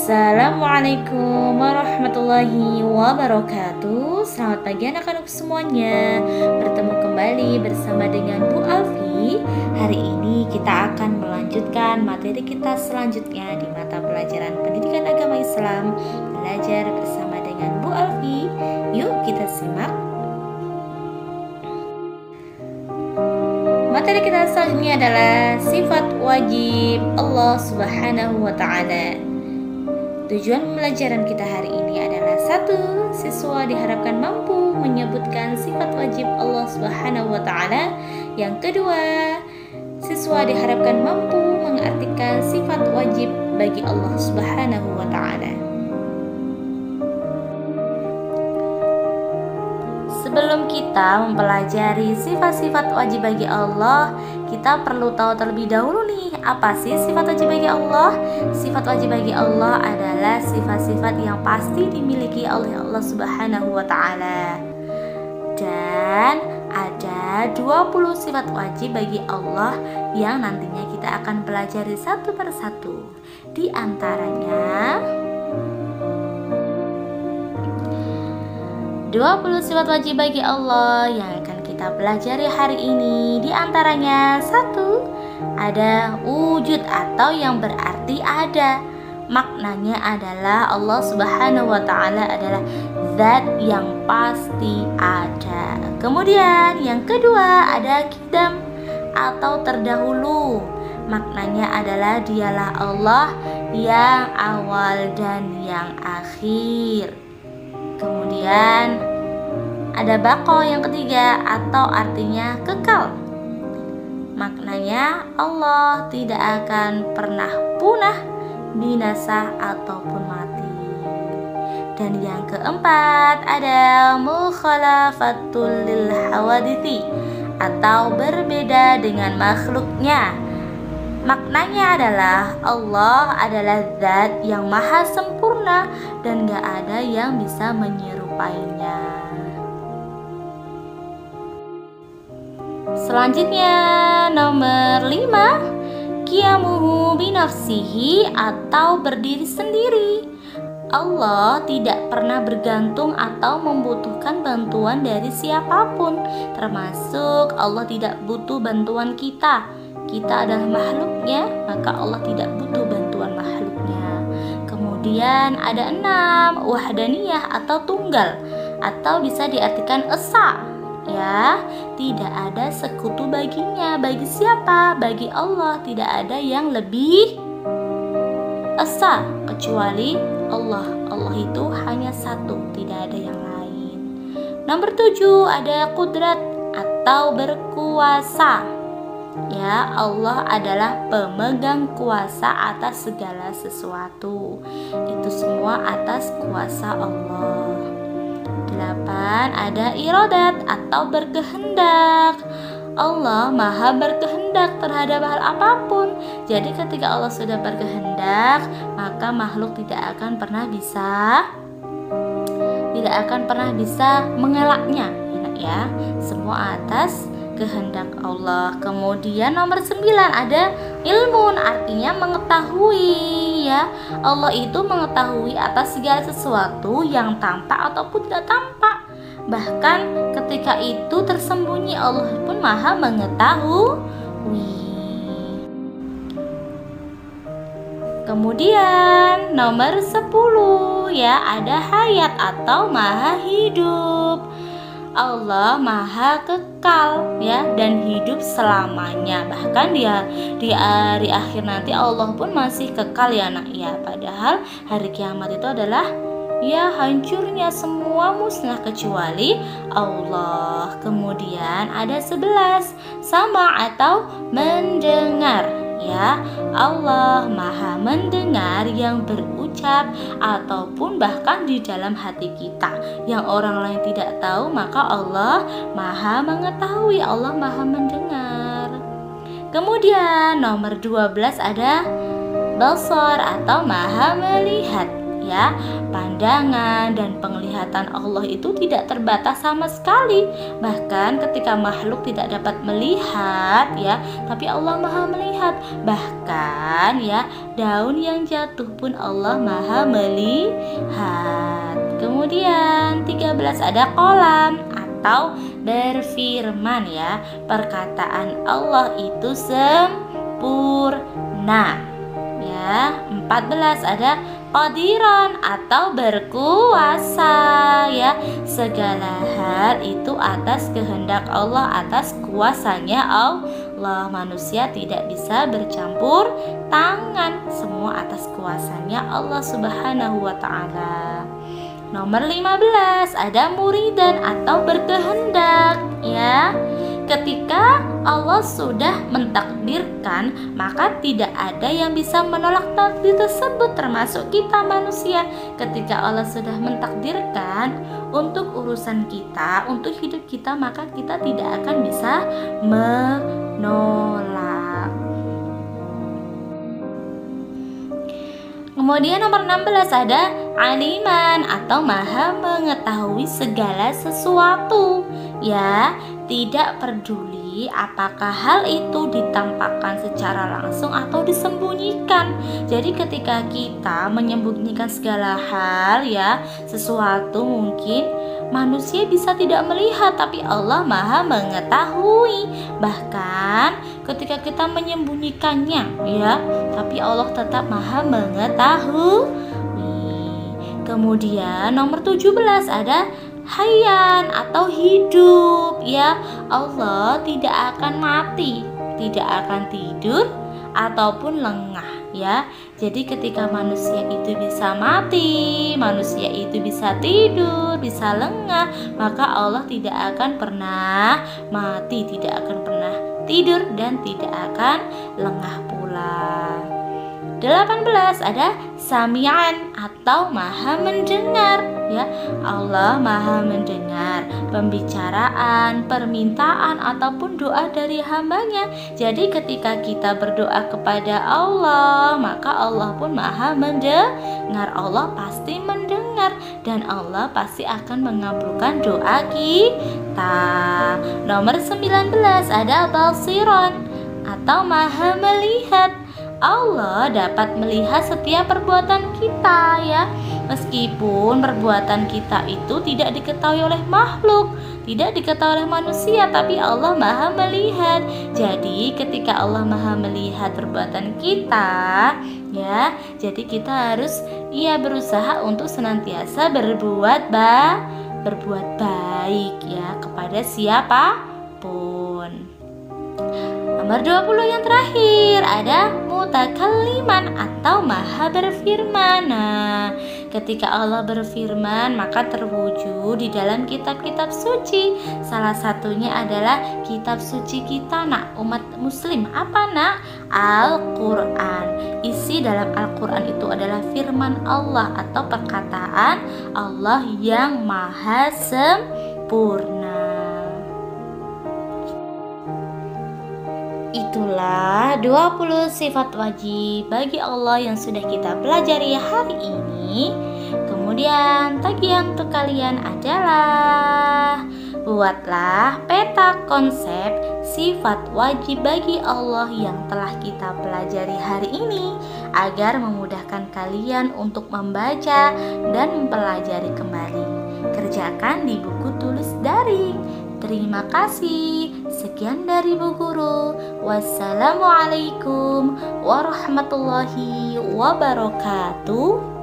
Assalamualaikum warahmatullahi wabarakatuh. Selamat pagi anak-anak semuanya. Bertemu kembali bersama dengan Bu Alfi. Hari ini kita akan melanjutkan materi kita selanjutnya di mata pelajaran Pendidikan Agama Islam. Belajar bersama dengan Bu Alfi. Yuk kita simak. Materi kita selanjutnya adalah sifat wajib Allah Subhanahu wa Ta'ala. Tujuan pembelajaran kita hari ini adalah 1. Siswa diharapkan mampu menyebutkan sifat wajib Allah Subhanahu wa Ta'ala. Yang kedua, siswa diharapkan mampu mengartikan sifat wajib bagi Allah Subhanahu wa Ta'ala. Sebelum kita mempelajari sifat-sifat wajib bagi Allah, kita perlu tahu terlebih dahulu nih, apa sih sifat wajib bagi Allah? Sifat wajib bagi Allah adalah sifat-sifat yang pasti dimiliki oleh Allah Subhanahu wa Ta'ala. Dan ada 20 sifat wajib bagi Allah yang nantinya kita akan pelajari satu persatu. Di antaranya 20 sifat wajib bagi Allah yang akan kita pelajari hari ini. Di antaranya 1. Ada wujud atau yang berarti ada. Maknanya adalah Allah Subhanahu wa Ta'ala adalah zat yang pasti ada. Kemudian yang kedua ada qidam atau terdahulu. Maknanya adalah dialah Allah yang awal dan yang akhir. Kemudian ada baqo yang ketiga atau artinya kekal. Maknanya Allah tidak akan pernah punah, binasa ataupun mati. Dan yang keempat ada mukhalafatul lil hawadithi atau berbeda dengan makhluknya. Maknanya adalah Allah adalah zat yang maha sempurna dan gak ada yang bisa menyerupainya. Selanjutnya nomor 5, qiyamuhu binafsihi atau berdiri sendiri. Allah tidak pernah bergantung atau membutuhkan bantuan dari siapapun, termasuk Allah tidak butuh bantuan kita. Kita adalah makhluknya, maka Allah tidak butuh bantuan makhluknya. Kemudian ada 6, wahdaniyah atau tunggal, atau bisa diartikan esa. Ya, tidak ada sekutu baginya. Bagi siapa? Bagi Allah. Tidak ada yang lebih esa kecuali Allah. Allah itu hanya satu, tidak ada yang lain. Nomor 7 ada kudrat atau berkuasa. Ya, Allah adalah pemegang kuasa atas segala sesuatu. Itu semua atas kuasa Allah. 8 ada iradat atau berkehendak. Allah maha berkehendak terhadap hal apapun. Jadi ketika Allah sudah berkehendak, maka makhluk tidak akan pernah bisa mengelaknya, ya. Semua atas kehendak Allah. Kemudian nomor 9 ada ilmun, artinya mengetahui, ya. Allah itu mengetahui atas segala sesuatu yang tampak ataupun tidak tampak. Bahkan ketika itu tersembunyi, Allah pun maha mengetahui. Kemudian nomor 10 ya, ada hayat atau maha hidup. Allah maha kekal, ya, dan hidup selamanya. Bahkan di hari akhir nanti Allah pun masih kekal, ya nak, ya. Padahal hari kiamat itu adalah ya hancurnya semua, musnah kecuali Allah. Kemudian ada 11 sama atau mendengar, ya. Allah maha mendengar yang berucap ataupun bahkan di dalam hati kita yang orang lain tidak tahu, maka Allah maha mengetahui, Allah maha mendengar. Kemudian nomor 12 ada basar atau maha melihat, ya. Pandangan dan penglihatan Allah itu tidak terbatas sama sekali. Bahkan ketika makhluk tidak dapat melihat ya, tapi Allah Maha melihat. Bahkan ya, daun yang jatuh pun Allah Maha melihat. Kemudian 13 ada qalam atau berfirman ya. Perkataan Allah itu sempurna. Ya, 14 ada qadiran atau berkuasa ya. Segala hal itu atas kehendak Allah, atas kuasanya Allah. Manusia tidak bisa bercampur tangan, semua atas kuasanya Allah Subhanahu wa taala. Nomor 15 ada muridan atau berkehendak ya. Ketika Allah sudah mentakdirkan, maka tidak ada yang bisa menolak takdir tersebut, termasuk kita manusia. Ketika Allah sudah mentakdirkan untuk urusan kita, untuk hidup kita, maka kita tidak akan bisa menolak. Kemudian nomor 16 ada aliman atau maha mengetahui segala sesuatu ya. Tidak peduli apakah hal itu ditampakkan secara langsung atau disembunyikan. Jadi ketika kita menyembunyikan segala hal ya, sesuatu mungkin manusia bisa tidak melihat, tapi Allah Maha mengetahui. Bahkan ketika kita menyembunyikannya ya, tapi Allah tetap Maha mengetahui. Kemudian nomor 17 ada hayyan atau hidup ya. Allah tidak akan mati, tidak akan tidur ataupun lengah ya. Jadi ketika manusia itu bisa mati, manusia itu bisa tidur, bisa lengah, maka Allah tidak akan pernah mati, tidak akan pernah tidur, dan tidak akan lengah pula. 18 ada sami'an atau maha mendengar ya. Allah Maha mendengar pembicaraan, permintaan ataupun doa dari hambanya. Jadi ketika kita berdoa kepada Allah, maka Allah pun Maha mendengar. Allah pasti mendengar dan Allah pasti akan mengabulkan doa kita. Nomor 19 ada basiron atau maha melihat. Allah dapat melihat setiap perbuatan kita ya. Meskipun perbuatan kita itu tidak diketahui oleh makhluk, tidak diketahui oleh manusia, tapi Allah Maha melihat. Jadi ketika Allah Maha melihat perbuatan kita ya, jadi kita harus berusaha untuk senantiasa berbuat baik ya kepada siapapun. Nomor 20 yang terakhir ada mutakalliman atau maha berfirman. Nah, ketika Allah berfirman maka terwujud di dalam kitab-kitab suci. Salah satunya adalah kitab suci kita nak, umat muslim. Apa nak? Al-Quran. Isi dalam Al-Quran itu adalah firman Allah atau perkataan Allah yang maha sempurna. Itulah 20 sifat wajib bagi Allah yang sudah kita pelajari hari ini. Kemudian tagihan untuk kalian adalah buatlah peta konsep sifat wajib bagi Allah yang telah kita pelajari hari ini agar memudahkan kalian untuk membaca dan mempelajari kembali. Kerjakan di buku tulis daring. Terima kasih. Sekian dari Bu Guru. Wassalamualaikum warahmatullahi wabarakatuh.